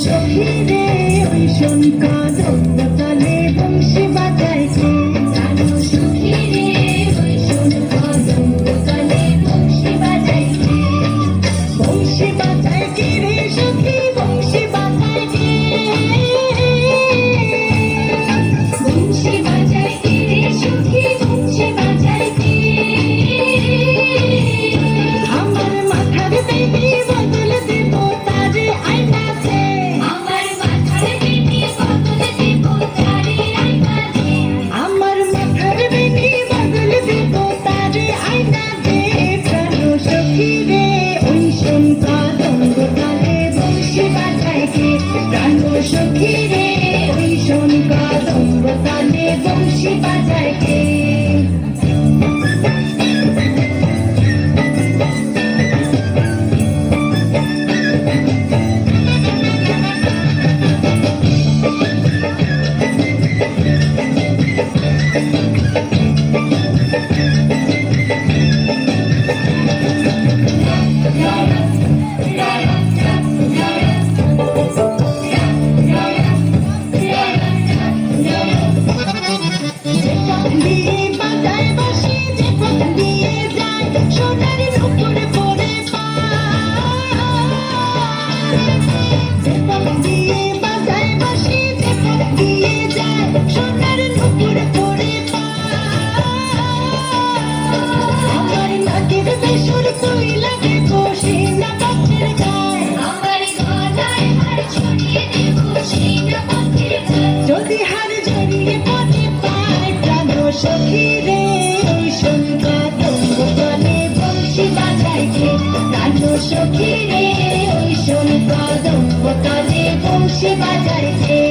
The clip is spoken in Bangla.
সখী রে ওই শোন কদম্ব তলে বংশী বাজায় কে, জানো সখী রে ওই শোন কদম্ব তলে বংশী বাজায় কে, বংশী বাজায় কে রে সখী বংশী বাজায় কে, বংশী বাজায় কে রে সখী বংশী বাজায় কে, আমার মাথার বেনি বদল দেব তারে আইনা দে, আমার মাথার বেনি বদল দেব তারে আইনা দে, আমার মাথার বেনি বদল দেব তারে আইনা দে, প্রাণ সখী রে ওই শোন কদম্ব তলে বংশী বাজায় কে, প্রাণ সখী রে ওই শোন কদম্ব তলে বংশী বাজায় কে। দিয়ে বাজায় বাঁশি যে পথ দিয়ে যায় সোনার নূপুর পরে পায়, যে পথ দিয়ে বাজায় বাঁশি যে পথ দিয়ে যায় সোনার নূপুর পরে পায়, আমার নাকের বেসুর কইলা দেব সিনা পাখির গায়, আমার গলায় হার ছড়িয়ে দেব সিনা পাখির গায়, যদি হার জড়িয়ে পথে পায় প্রাণ সখী রে ওই শোন কদম্ব তলে বংশী বাজায় কে, প্রাণ সখী রে ওই শোন কদম্ব তলে বংশী বাজায় কে।